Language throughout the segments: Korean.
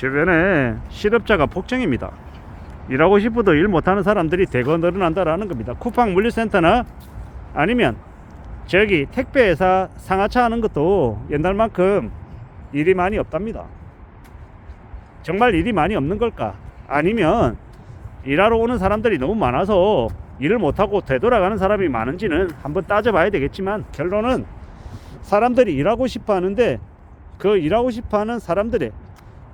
주변에 실업자가 폭증입니다. 일하고 싶어도 일 못하는 사람들이 대거 늘어난다라는 겁니다. 쿠팡 물류센터나 아니면 저기 택배회사 상하차 하는 것도 옛날만큼 일이 많이 없답니다. 정말 일이 많이 없는 걸까? 아니면 일하러 오는 사람들이 너무 많아서 일을 못하고 되돌아가는 사람이 많은지는 한번 따져봐야 되겠지만, 결론은 사람들이 일하고 싶어 하는데 그 일하고 싶어 하는 사람들의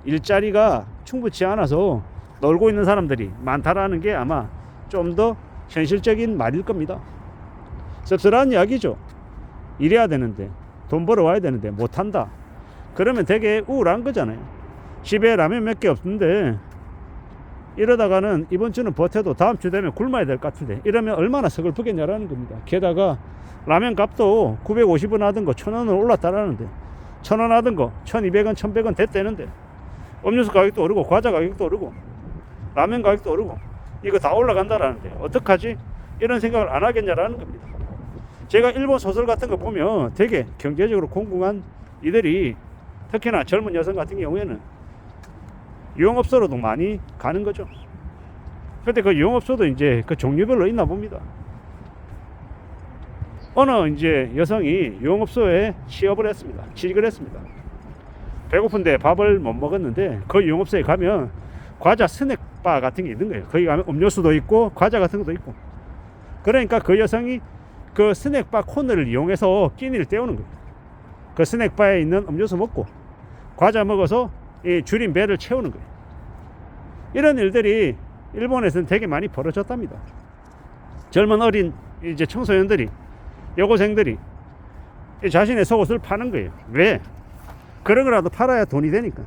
일자리가 충분치 않아서 놀고 있는 사람들이 많다라는 게 아마 좀 더 현실적인 말일 겁니다. 씁쓸한 이야기죠. 일해야 되는데, 돈 벌어와야 되는데 못한다. 그러면 되게 우울한 거잖아요. 집에 라면 몇 개 없는데 이러다가는 이번 주는 버텨도 다음 주 되면 굶어야 될 것 같은데, 이러면 얼마나 서글프겠냐라는 겁니다. 게다가 라면 값도 950원 하던 거 1000원으로 올랐다라는데, 1000원 하던 거 1200원 1100원 됐대는데, 음료수 가격도 오르고 과자 가격도 오르고 라면 가격도 오르고 이거 다 올라간다라는데 어떡하지? 이런 생각을 안 하겠냐라는 겁니다. 제가 일본 소설 같은 거 보면 되게 경제적으로 공공한 이들이, 특히나 젊은 여성 같은 경우에는 유흥업소로도 많이 가는 거죠. 근데 그 유흥업소도 이제 그 종류별로 있나 봅니다. 어느 이제 여성이 유흥업소에 취업을 했습니다. 취직을 했습니다. 배고픈데 밥을 못 먹었는데 그 유흥업소에 가면 과자 스낵바 같은 게 있는 거예요. 거기 가면 음료수도 있고 과자 같은 것도 있고. 그러니까 그 여성이 그 스낵바 코너를 이용해서 끼니를 때우는 거예요. 그 스낵바에 있는 음료수 먹고 과자 먹어서 이 줄인 배를 채우는 거예요. 이런 일들이 일본에서는 되게 많이 벌어졌답니다. 젊은 어린 이제 청소년들이, 여고생들이 자신의 속옷을 파는 거예요. 왜? 그런 거라도 팔아야 돈이 되니까.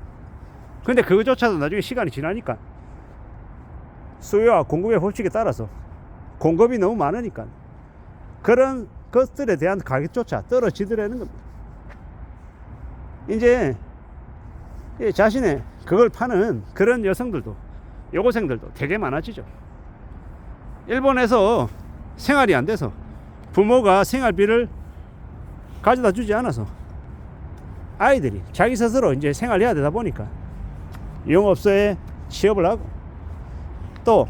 근데 그거조차도 나중에 시간이 지나니까 수요와 공급의 법칙에 따라서 공급이 너무 많으니까 그런 것들에 대한 가격조차 떨어지더라는 겁니다. 이제 자신의 그걸 파는 그런 여성들도, 여고생들도 되게 많아지죠. 일본에서 생활이 안 돼서 부모가 생활비를 가져다 주지 않아서 아이들이 자기 스스로 이제 생활해야 되다 보니까 유흥업소에 취업을 하고 또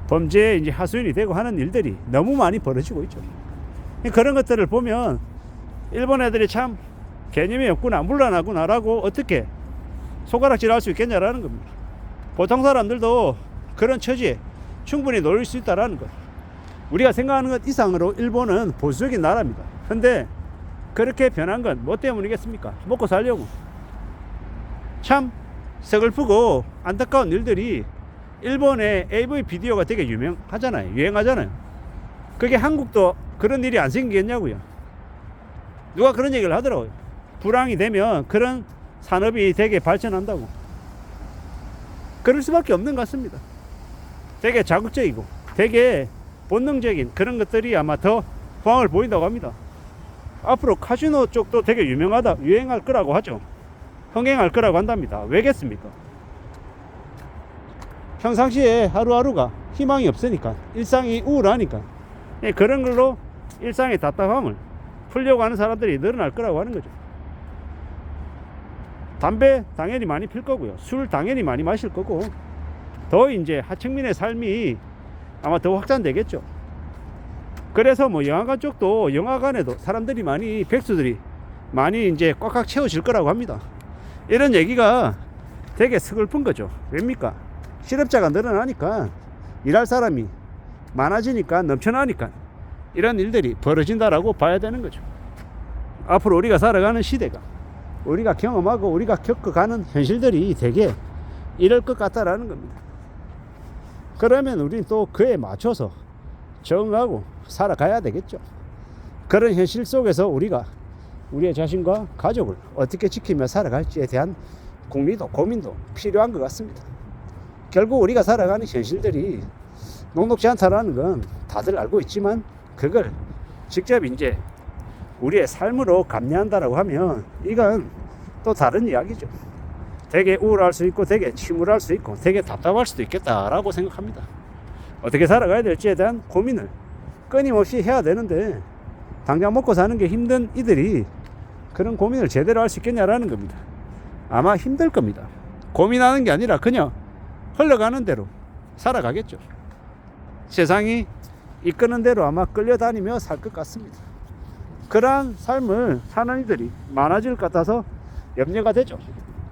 범죄에 이제 하수인이 되고 하는 일들이 너무 많이 벌어지고 있죠. 그런 것들을 보면 일본 애들이 참 개념이 없구나, 물러나구나라고 어떻게 손가락질 할 수 있겠냐라는 겁니다. 보통 사람들도 그런 처지에 충분히 놓일 수 있다라는 것. 우리가 생각하는 것 이상으로 일본은 보수적인 나라입니다. 근데 그렇게 변한 건 뭐 때문이겠습니까? 먹고 살려고. 참 서글프고 안타까운 일들이, 일본의 AV 비디오가 되게 유명하잖아요. 유행하잖아요. 그게 한국도 그런 일이 안 생기겠냐고요. 누가 그런 얘기를 하더라고요. 불황이 되면 그런 산업이 되게 발전한다고. 그럴 수밖에 없는 것 같습니다. 되게 자극적이고 되게 본능적인 그런 것들이 아마 더 포항을 보인다고 합니다. 앞으로 카지노 쪽도 되게 유행할 거라고 하죠. 흥행할 거라고 한답니다. 왜겠습니까? 평상시에 하루하루가 희망이 없으니까, 일상이 우울하니까 그런 걸로 일상의 답답함을 풀려고 하는 사람들이 늘어날 거라고 하는 거죠. 담배 당연히 많이 필 거고요. 술 당연히 많이 마실 거고, 더 이제 하층민의 삶이 아마 더 확산되겠죠. 그래서 뭐 영화관 쪽도, 영화관에도 사람들이 많이, 백수들이 많이 이제 꽉꽉 채워질 거라고 합니다. 이런 얘기가 되게 서글픈 거죠. 왜입니까? 실업자가 늘어나니까, 일할 사람이 많아지니까, 넘쳐나니까 이런 일들이 벌어진다라고 봐야 되는 거죠. 앞으로 우리가 살아가는 시대가, 우리가 경험하고 우리가 겪어가는 현실들이 되게 이럴 것 같다라는 겁니다. 그러면 우리는 또 그에 맞춰서 적응하고 살아가야 되겠죠. 그런 현실 속에서 우리가 우리의 자신과 가족을 어떻게 지키며 살아갈지에 대한 궁리도, 고민도 필요한 것 같습니다. 결국 우리가 살아가는 현실들이 녹록지 않다라는 건 다들 알고 있지만, 그걸 직접 이제 우리의 삶으로 감내한다라고 하면 이건 또 다른 이야기죠. 되게 우울할 수 있고, 되게 침울할 수 있고, 되게 답답할 수도 있겠다라고 생각합니다. 어떻게 살아가야 될지에 대한 고민을 끊임없이 해야 되는데, 당장 먹고 사는 게 힘든 이들이 그런 고민을 제대로 할 수 있겠냐라는 겁니다. 아마 힘들 겁니다. 고민하는 게 아니라 그냥 흘러가는 대로 살아가겠죠. 세상이 이끄는 대로 아마 끌려다니며 살 것 같습니다. 그러한 삶을 사는 이들이 많아질 것 같아서 염려가 되죠.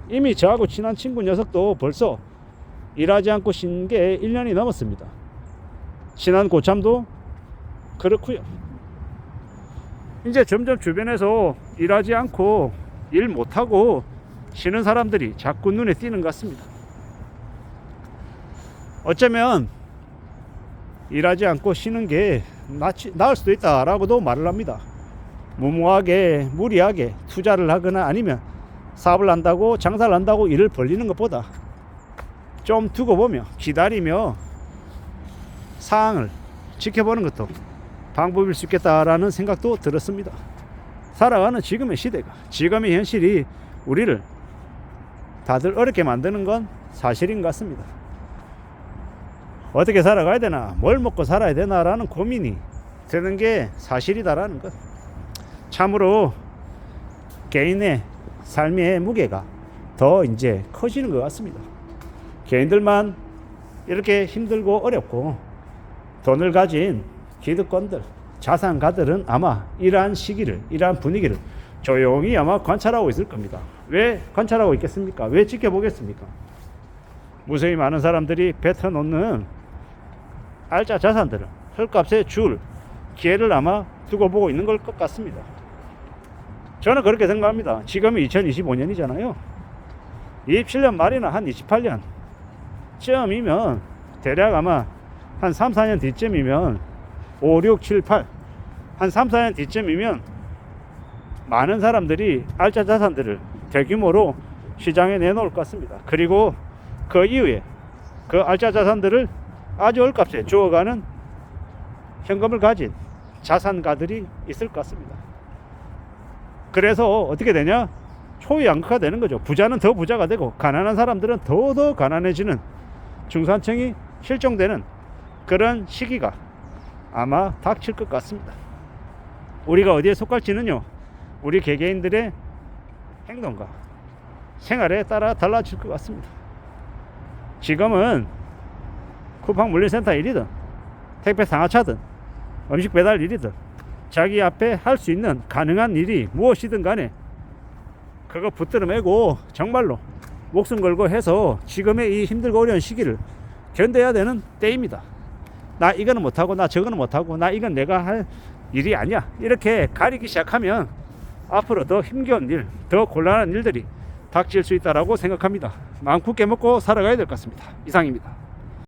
이미 저하고 친한 친구 녀석도 벌써 일하지 않고 쉰 게 1년이 넘었습니다. 친한 고참도 그렇고요. 이제 점점 주변에서 일하지 않고 일 못하고 쉬는 사람들이 자꾸 눈에 띄는 것 같습니다. 어쩌면 일하지 않고 쉬는 게 나을 수도 있다라고도 말을 합니다. 무모하게 무리하게 투자를 하거나 아니면 사업을 한다고 장사를 한다고 일을 벌리는 것보다 좀 두고 보며 기다리며 상황을 지켜보는 것도 방법일 수 있겠다라는 생각도 들었습니다. 살아가는 지금의 시대가, 지금의 현실이 우리를 다들 어렵게 만드는 건 사실인 것 같습니다. 어떻게 살아가야 되나, 뭘 먹고 살아야 되나라는 고민이 드는 게 사실이다라는 것. 참으로 개인의 삶의 무게가 더 이제 커지는 것 같습니다. 개인들만 이렇게 힘들고 어렵고 돈을 가진 기득권들, 자산가들은 아마 이러한 시기를, 이러한 분위기를 조용히 아마 관찰하고 있을 겁니다. 왜 관찰하고 있겠습니까? 왜 지켜보겠습니까? 무수히 많은 사람들이 뱉어놓는 알짜 자산들을 헐값에 줄 기회를 아마 두고 보고 있는 걸 것 같습니다. 저는 그렇게 생각합니다. 지금이 2025년이잖아요. 27년 말이나 한 28년 쯤이면 대략 아마 한 3, 4년 뒤쯤이면 5, 6, 7, 8 한 3, 4년 뒤쯤이면 많은 사람들이 알짜 자산들을 대규모로 시장에 내놓을 것 같습니다. 그리고 그 이후에 그 알짜 자산들을 아주 헐값에 주어가는 현금을 가진 자산가들이 있을 것 같습니다. 그래서 어떻게 되냐? 초유양극화 되는 거죠. 부자는 더 부자가 되고 가난한 사람들은 더 가난해지는 중산층이 실종되는 그런 시기가 아마 닥칠 것 같습니다. 우리가 어디에 속할지는요, 우리 개개인들의 행동과 생활에 따라 달라질 것 같습니다. 지금은 쿠팡 물류센터 일이든 택배 상하차든 음식 배달 일이든 자기 앞에 할 수 있는 가능한 일이 무엇이든 간에 그거 붙들어 매고 정말로 목숨 걸고 해서 지금의 이 힘들고 어려운 시기를 견뎌야 되는 때입니다. 나 이거는 못하고 나 저거는 못하고 나 이건 내가 할 일이 아니야, 이렇게 가리기 시작하면 앞으로 더 힘겨운 일, 더 곤란한 일들이 닥칠 수 있다고 생각합니다. 마음 굳게 먹고 살아가야 될 것 같습니다. 이상입니다.